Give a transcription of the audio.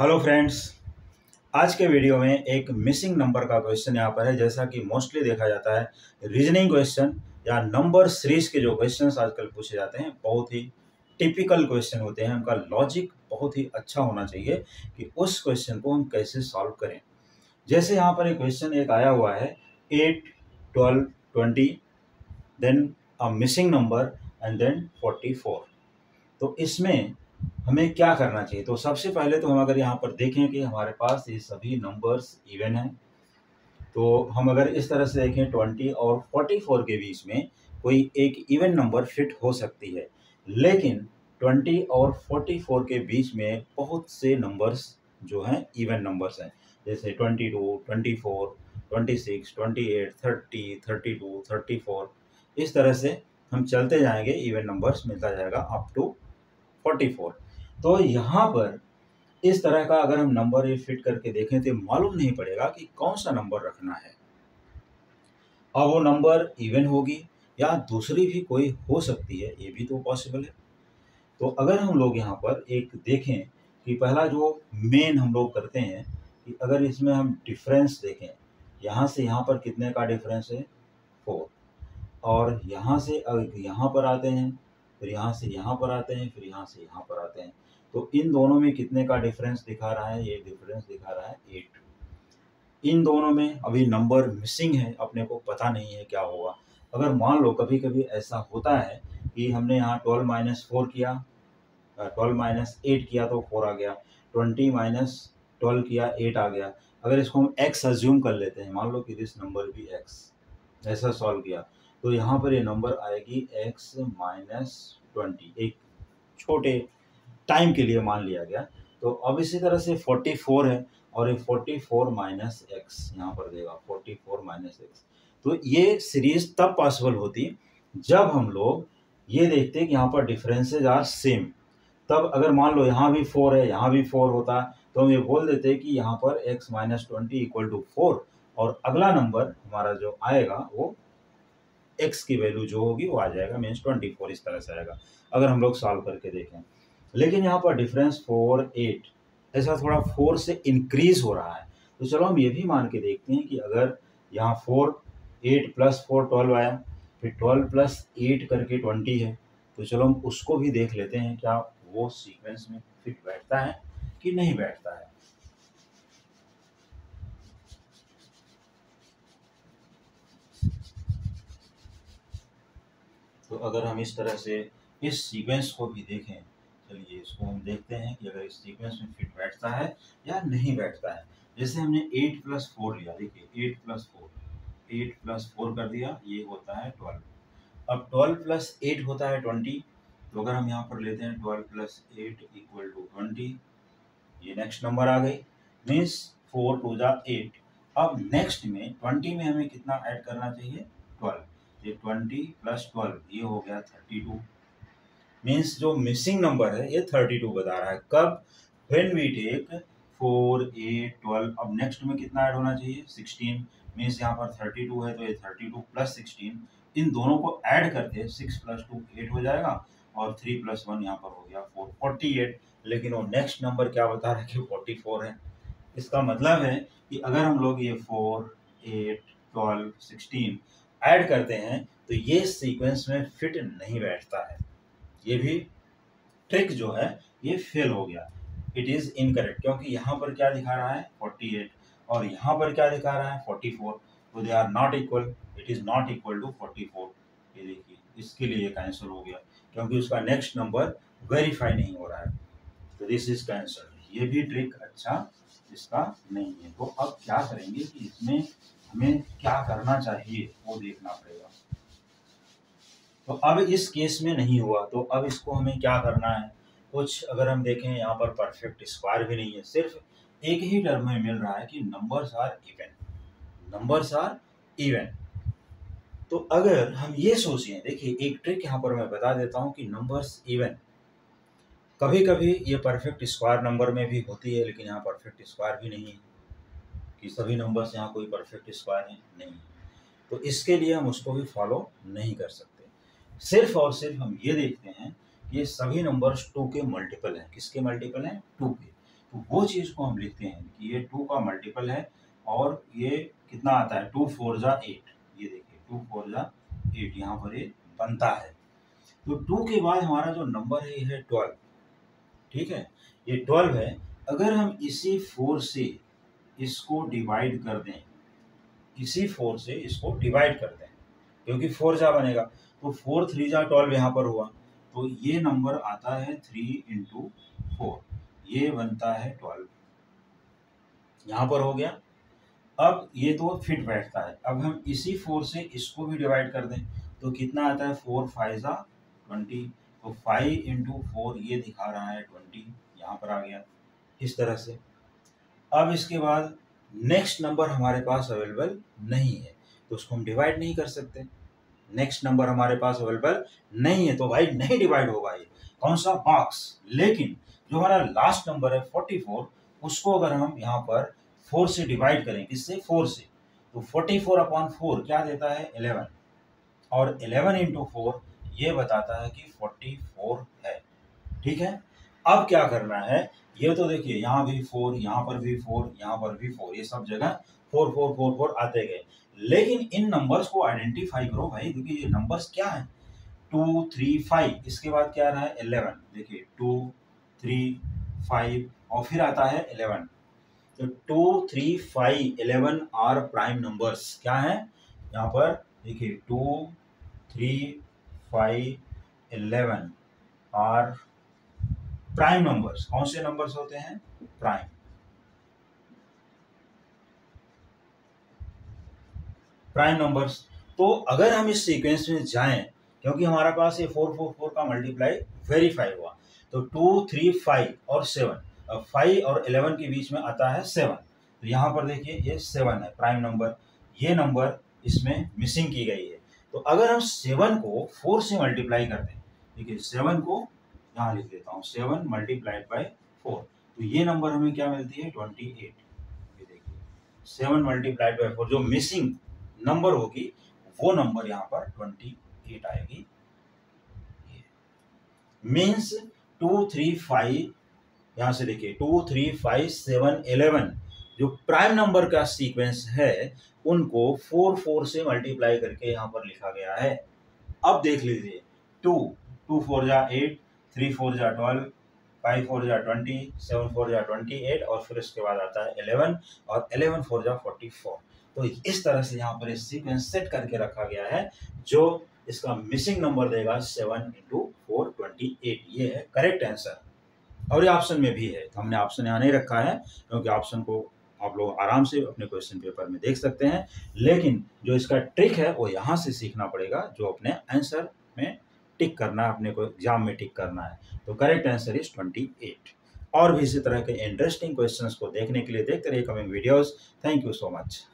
Hello friends, आज के video में एक मिसिंग नंबर का क्वेश्चन यहाँ पर है। जैसा कि मोस्टली देखा जाता है, रीजनिंग क्वेश्चन या नंबर सीरीज के जो क्वेश्चंस आजकल पूछे जाते हैं बहुत ही टिपिकल क्वेश्चन होते हैं। उनका लॉजिक बहुत ही अच्छा होना चाहिए कि उस क्वेश्चन को हम कैसे सॉल्व करें। जैसे यहाँ पर एक क्वेश्चन एक आया हुआ है 8, 12, 20, then a missing number and then 44। तो इसमें हमें क्या करना चाहिए? तो सबसे पहले तो हम अगर यहाँ पर देखें कि हमारे पास ये सभी नंबर्स इवन हैं, तो हम अगर इस तरह से देखें 20 और 44 के बीच में कोई एक इवन नंबर फिट हो सकती है, लेकिन 20 और 44 के बीच में बहुत से नंबर्स जो हैं इवन नंबर्स हैं। जैसे 22, 24, 26, 28, 30, 32, 34, इस तरह से हम चलते जाएंगे, इवन नंबर्स मिलता जाएगा अप टू 44। तो यहाँ पर इस तरह का अगर हम नंबर ये फिट करके देखें तो मालूम नहीं पड़ेगा कि कौन सा नंबर रखना है। अब वो नंबर इवन होगी या दूसरी भी कोई हो सकती है, ये भी तो पॉसिबल है। तो अगर हम लोग यहाँ पर एक देखें कि पहला जो मेन हम लोग करते हैं कि अगर इसमें हम डिफरेंस देखें, यहाँ से यहाँ पर कितने का डिफरेंस है? 4। और यहाँ से यहाँ पर आते हैं, फिर यहाँ से यहाँ पर आते हैं, फिर यहाँ से यहाँ पर आते हैं। तो इन दोनों में कितने का डिफरेंस दिखा रहा है? ये डिफरेंस दिखा रहा है 8। इन दोनों में अभी नंबर मिसिंग है, अपने को पता नहीं है क्या होगा। अगर मान लो कभी कभी ऐसा होता है कि हमने यहाँ 12 माइनस 4 किया, 12 माइनस 8 किया तो 4 आ गया, 20 माइनस 12 किया 8 आ गया। अगर इसको हम x अज्यूम कर लेते हैं, मान लो कि दिस नंबर भी x, ऐसा सॉल्व किया तो यहाँ पर ये नंबर आएगी x माइनस 20, एक छोटे टाइम के लिए मान लिया गया। तो अब इसी तरह से 44 है और ये 44 माइनस एक्स यहाँ पर देगा 44 माइनस एक्स। तो ये सीरीज तब पॉसिबल होती जब हम लोग ये देखते कि यहाँ पर डिफरेंसेज आर सेम। तब अगर मान लो यहाँ भी 4 है, यहाँ भी 4 होता तो हम ये बोल देते कि यहाँ पर x माइनस 20 इक्वल टू 4 और अगला नंबर हमारा जो आएगा वो x की वैल्यू जो होगी वो आ जाएगा, मीन्स 24 इस तरह से आएगा अगर हम लोग सॉल्व करके देखें। लेकिन यहाँ पर डिफरेंस 4, 8 ऐसा थोड़ा 4 से इंक्रीज हो रहा है। तो चलो हम ये भी मान के देखते हैं कि अगर यहाँ 4, 8 प्लस 4 12 आया, फिर 12 प्लस 8 करके 20 है। तो चलो हम उसको भी देख लेते हैं क्या वो सीक्वेंस में फिट बैठता है कि नहीं बैठता है। तो अगर हम इस तरह से इस सीक्वेंस को भी देखें, चलिए इसको हम देखते हैं कि अगर इस सीक्वेंस में फिट बैठता है या नहीं बैठता है। जैसे हमने 8 प्लस 4 लिया, देखिए 8 प्लस 4 कर दिया, ये होता है 12। अब 12 प्लस 8 होता है 20। तो अगर हम यहाँ पर लेते हैं 12 प्लस 8 इक्वल टू 20, ये नेक्स्ट नंबर आ गई, मीन्स 4 टू जा 8। अब नेक्स्ट में 20 में हमें कितना ऐड करना चाहिए? 12। ये 20 प्लस 12 ये हो गया 32। मीन्स जो मिसिंग नंबर है ये 32 बता रहा है। कब? When we take 4, 8, 12। अब नेक्स्ट में कितना ऐड होना चाहिए? 16। मीन्स यहाँ पर 32 है तो ये 32 प्लस 16, इन दोनों को ऐड करके 6 प्लस 2 8 हो जाएगा और 3 प्लस 1 यहाँ पर हो गया 4, 48। लेकिन वो नेक्स्ट नंबर क्या बता रहा है कि 44 है। इसका मतलब है कि अगर हम लोग ये 4, 8, 12, 16 ऐड करते हैं तो ये सीक्वेंस में फिट नहीं बैठता है। ये भी ट्रिक जो है ये फेल हो गया, इट इज इनकरेक्ट, क्योंकि यहाँ पर क्या दिखा रहा है? 48 और यहाँ पर क्या दिखा रहा है? 44। तो they are not equal, it is not equal to 44। ये देखिए इसके लिए कैंसिल हो गया क्योंकि उसका नेक्स्ट नंबर वेरीफाई नहीं हो रहा है, तो दिस इज कैंसल। ये भी ट्रिक अच्छा इसका नहीं है। तो अब क्या करेंगे कि इसमें हमें क्या करना चाहिए वो देखना पड़ेगा। तो अब इस केस में नहीं हुआ तो अब इसको हमें क्या करना है? कुछ अगर हम देखें यहाँ पर परफेक्ट स्क्वायर भी नहीं है, सिर्फ एक ही टर्म में मिल रहा है कि numbers are even, numbers are even. तो अगर हम ये सोचें, देखिए एक ट्रिक यहाँ पर मैं बता देता हूँ कि नंबर्स इवन कभी कभी ये परफेक्ट स्क्वायर नंबर में भी होती है, लेकिन यहाँ परफेक्ट स्क्वायर भी नहीं है कि सभी नंबर्स यहाँ कोई परफेक्ट स्क्वायर है नहीं। तो इसके लिए हम उसको भी फॉलो नहीं कर सकते। सिर्फ और सिर्फ हम ये देखते हैं कि ये सभी नंबर्स 2 के मल्टीपल हैं। किसके मल्टीपल हैं? 2 के। तो वो चीज़ को हम लिखते हैं कि ये 2 का मल्टीपल है और ये कितना आता है 2 4 जा 8। ये देखिए 2 4 जा 8 यहाँ पर ये बनता है। तो 2 के बाद हमारा जो नंबर है ये है 12। ठीक है, ये 12 है। अगर हम इसी 4 से इसको डिवाइड कर दें, इसी 4 से इसको डिवाइड कर दें, क्योंकि 4 जा बनेगा, तो 4 3 जा 12 यहाँ पर हुआ, तो ये नंबर आता है 3 इंटू 4, ये बनता है 12। यहाँ पर हो गया। अब ये तो फिट बैठता है। अब हम इसी 4 से इसको भी डिवाइड कर दें, तो कितना आता है 4 5 जा 20, तो 5 इंटू 4 ये दिखा रहा है 20, यहाँ पर आ गया इस तरह से। अब इसके बाद नेक्स्ट नंबर हमारे पास अवेलेबल नहीं है, तो उसको हम डिवाइड नहीं कर सकते। नेक्स्ट नंबर हमारे पास अवेलेबल नहीं है, तो भाई नहीं डिवाइड होगा ये कौन सा बॉक्स। लेकिन जो हमारा लास्ट नंबर है 44, उसको अगर हम यहाँ पर 4 से डिवाइड करें, किससे 4 से, तो 44/4 क्या देता है 11, और 11 इंटू 4 ये बताता है कि 44 है। ठीक है, अब क्या करना है, ये तो देखिए यहाँ भी 4, यहाँ पर भी 4, यहाँ पर भी 4, ये सब जगह 4 4 4 4 आते गए। लेकिन इन नंबर्स को आइडेंटिफाई करो भाई, क्योंकि ये नंबर्स क्या है 2 3 5, इसके बाद क्या रहा है 11, देखिए 2 3 5 और फिर आता है 11। तो 2 3 5 11 आर प्राइम नंबर्स। क्या है यहाँ पर देखिए 2 3 5 11 आर प्राइम नंबर्स। कौन से नंबर्स होते हैं प्राइम। Prime numbers. तो अगर हम इस सीक्वेंस में जाएं, क्योंकि हमारे पास ये 4 4 4 का मल्टीप्लाई वेरीफाई हुआ, तो 2 3 5 और 7, अब 5 और 11 के बीच में आता है 7, तो यहाँ पर देखिए ये 7 है प्राइम नंबर। ये नंबर इसमें मिसिंग की गई है। तो अगर हम 7 को 4 से मल्टीप्लाई कर दें, देखिए 7 को यहाँ लिख देता हूँ, 7 मल्टीप्लाइड बाई 4, तो ये नंबर हमें क्या मिलती है 28। ये देखिए 7 मल्टीप्लाइड बाई 4, जो मिसिंग नंबर होगी वो नंबर यहाँ पर 28 आएगी। मीन्स 2 3 5, यहाँ से देखिए 2 3 5 7 11 जो प्राइम नंबर का सीक्वेंस है उनको 4 4 से मल्टीप्लाई करके यहाँ पर लिखा गया है। अब देख लीजिए 2 2 4 जा 8, 3 4 जा 12, 5 4 जा 20, 7 4 जा 28 और फिर उसके बाद आता है 11 और 11 4 जा 44। तो इस तरह से यहाँ पर इस सीक्वेंस सेट करके रखा गया है, जो इसका मिसिंग नंबर देगा 7 इंटू 4 28। ये है करेक्ट आंसर। और ये ऑप्शन में भी है, तो हमने ऑप्शन यहाँ नहीं रखा है क्योंकि ऑप्शन को आप लोग आराम से अपने क्वेश्चन पेपर में देख सकते हैं, लेकिन जो इसका ट्रिक है वो यहाँ से सीखना पड़ेगा, जो अपने आंसर में टिक करना है, अपने को एग्जाम में टिक करना है। तो करेक्ट आंसर इज 28। और भी इसी तरह के इंटरेस्टिंग क्वेश्चंस को देखने के लिए देखते रहिए coming videos. Thank you so much.